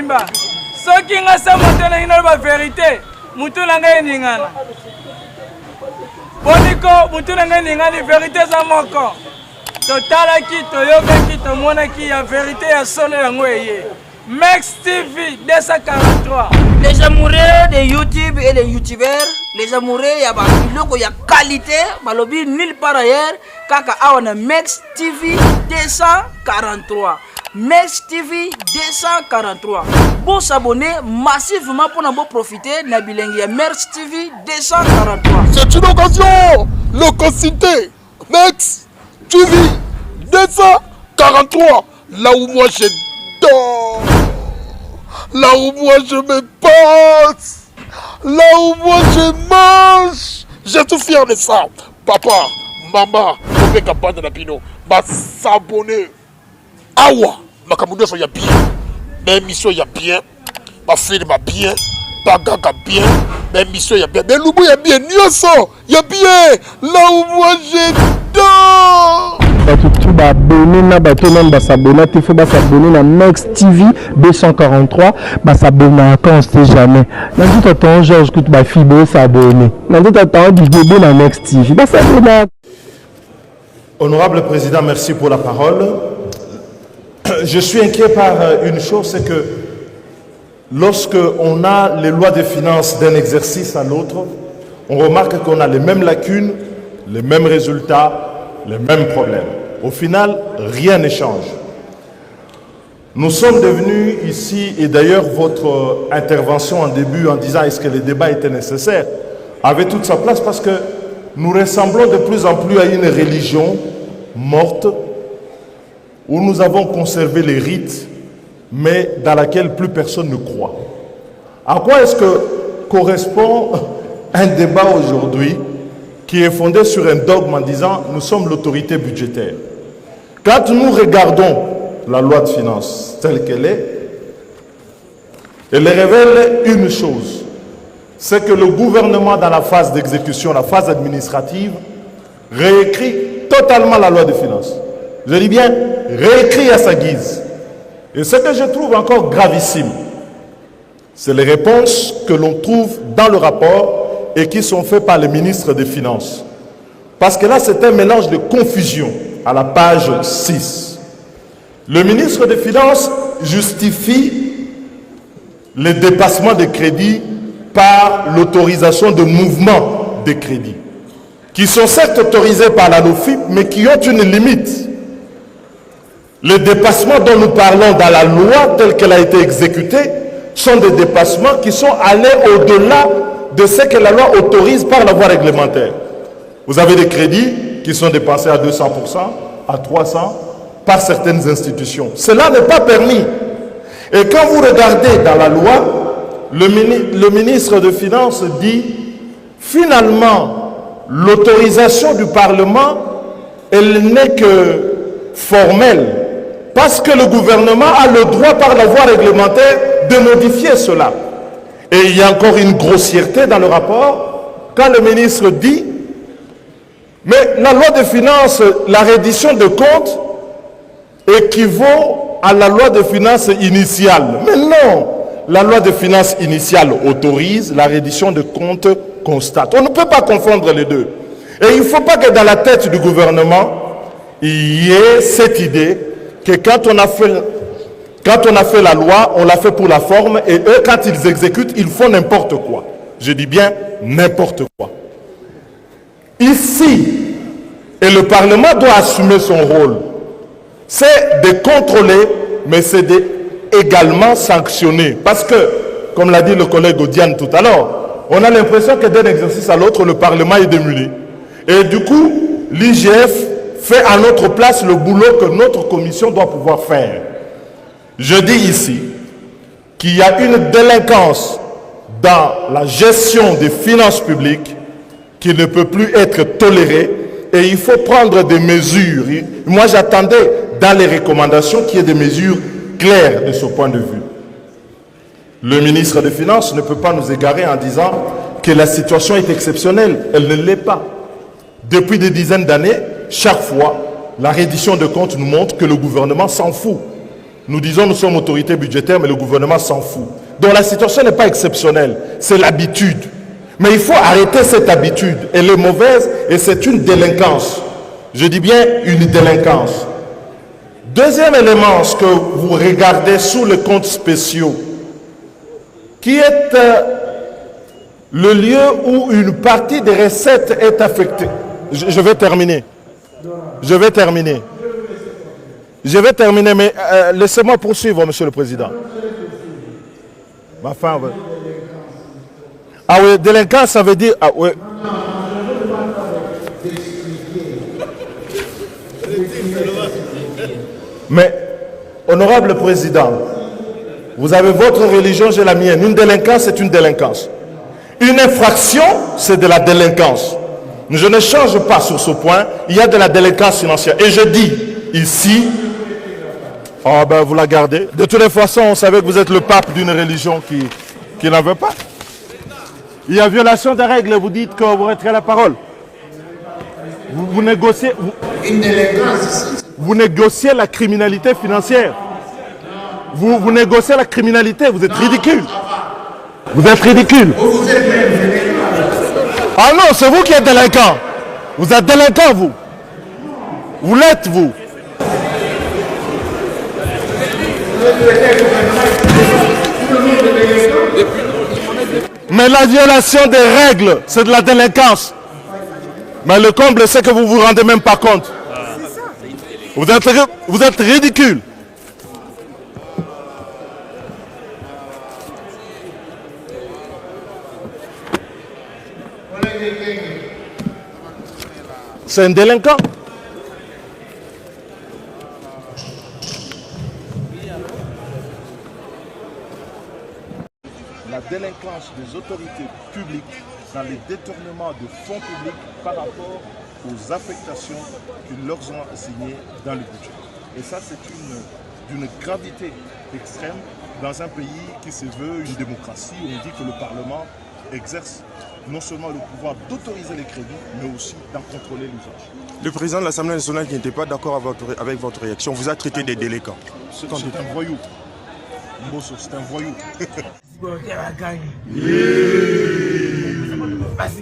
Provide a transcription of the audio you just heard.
Bimba. Ce qui a sa montagne est la vérité. Moutulanga ningana. Boniko, Moutulanga ningana, vérité za moko. Totala ki, toyoka ki, tomona ki, ya vérité ya solo yangoye. Max TV 243. Les amoureux de YouTube et les youtubeurs, les amoureux, il y a qualité, balobi nulle part ailleurs, kaka awana Max TV 243. Max TV 243. Bon s'abonner massivement pour nous profiter na bilingue Max TV 243. C'est une occasion, l'occasion. Max TV 243. Là où moi je dors, là où moi je me passe, là où moi je mange. J'ai tout fier de ça. Papa, maman, on fait campagne de la pino. Va s'abonner. Awa, ma camouflage il y a bien. Mes missions il y a bien. Ma film a bien. Ma gaga bien. Mes missions il y a bien. Mais l'oubou il y a bien. Nyoso, il y a bien. Là où moi je dors. Tout abonné na bateau même s'abonner il faut s'abonner à Max TV 243 s'abonner quand on sait jamais dans tout temps Georges écoute ma fibre s'abonner dans tout temps du bébé na Max TV s'abonner. Honorable président, merci pour la parole. Je suis inquiet par une chose, c'est que lorsque on a les lois de finances d'un exercice à l'autre, on remarque qu'on a les mêmes lacunes, les mêmes résultats, les mêmes problèmes. Au final, rien ne change. Nous sommes devenus ici, et d'ailleurs votre intervention en début en disant est-ce que le débat était nécessaire, avait toute sa place parce que nous ressemblons de plus en plus à une religion morte où nous avons conservé les rites, mais dans laquelle plus personne ne croit. À quoi est-ce que correspond un débat aujourd'hui qui est fondé sur un dogme en disant nous sommes l'autorité budgétaire? Quand nous regardons la loi de finances telle qu'elle est, elle révèle une chose, c'est que le gouvernement dans la phase d'exécution, la phase administrative, réécrit totalement la loi de finances. Je dis bien réécrit à sa guise. Et ce que je trouve encore gravissime, c'est les réponses que l'on trouve dans le rapport et qui sont faites par le ministre des Finances. Parce que là, c'est un mélange de confusion à la page 6. Le ministre des Finances justifie le dépassement des crédits par l'autorisation de mouvements de crédits, qui sont certes autorisés par la LOFIP, mais qui ont une limite. Les dépassements dont nous parlons dans la loi telle qu'elle a été exécutée sont des dépassements qui sont allés au-delà de ce que la loi autorise par la voie réglementaire. Vous avez des crédits qui sont dépensés à 200%, à 300% par certaines institutions. Cela n'est pas permis. Et quand vous regardez dans la loi, le ministre des Finances dit finalement l'autorisation du Parlement, elle n'est que formelle. Parce que le gouvernement a le droit par la voie réglementaire de modifier cela. Et il y a encore une grossièreté dans le rapport quand le ministre dit mais la loi de finances, la reddition de comptes équivaut à la loi de finances initiale. Mais non, la loi de finances initiale autorise, la reddition de comptes constate. On ne peut pas confondre les deux. Et il ne faut pas que dans la tête du gouvernement, il y ait cette idée que quand on a fait la loi, on l'a fait pour la forme, et eux, quand ils exécutent, ils font n'importe quoi. Je dis bien n'importe quoi. Ici, et le Parlement doit assumer son rôle, c'est de contrôler, mais c'est également sanctionner. Parce que, comme l'a dit le collègue Odiane tout à l'heure, on a l'impression que d'un exercice à l'autre, le Parlement est démuni. Et du coup, l'IGF fait à notre place le boulot que notre commission doit pouvoir faire. Je dis ici qu'il y a une délinquance dans la gestion des finances publiques qui ne peut plus être tolérée et il faut prendre des mesures. Moi, j'attendais dans les recommandations qu'il y ait des mesures claires de ce point de vue. Le ministre des Finances ne peut pas nous égarer en disant que la situation est exceptionnelle. Elle ne l'est pas. Depuis des dizaines d'années, chaque fois, la reddition de comptes nous montre que le gouvernement s'en fout. Nous disons nous sommes autorité budgétaire, mais le gouvernement s'en fout. Donc la situation n'est pas exceptionnelle, c'est l'habitude. Mais il faut arrêter cette habitude. Elle est mauvaise et c'est une délinquance. Je dis bien une délinquance. Deuxième élément, ce que vous regardez sous les comptes spéciaux, qui est le lieu où une partie des recettes est affectée. Je vais terminer. Je vais terminer, mais laissez-moi poursuivre, Monsieur le Président. Ma femme. Ah oui, délinquance, ça veut dire... Ah oui. Mais, honorable Président, vous avez votre religion, j'ai la mienne. Une délinquance, c'est une délinquance. Une infraction, c'est de la délinquance. Je ne change pas sur ce point. Il y a de la délinquance financière. Et je dis ici, oh ben vous la gardez. De toutes les façons, on savait que vous êtes le pape d'une religion qui n'en veut pas. Il y a violation des règles. Vous dites que vous retirez la parole. Vous négociez. Vous négociez la criminalité financière. Vous négociez la criminalité. Vous êtes ridicule. Vous êtes ridicule. Ah non, c'est vous qui êtes délinquant. Vous êtes délinquant, vous. Vous l'êtes, vous. Mais la violation des règles, c'est de la délinquance. Mais le comble, c'est que vous ne vous rendez même pas compte. Vous êtes ridicule. C'est un délinquant. La délinquance des autorités publiques dans les détournements de fonds publics par rapport aux affectations qu'ils leur ont assignées dans le budget. Et ça, c'est d'une gravité extrême dans un pays qui se veut une démocratie où on dit que le Parlement exerce non seulement le pouvoir d'autoriser les crédits, mais aussi d'en contrôler l'usage. Le président de l'Assemblée nationale qui n'était pas d'accord avec votre réaction vous a traité des délinquants. C'est un voyou. Mbosso, c'est un voyou. Parce que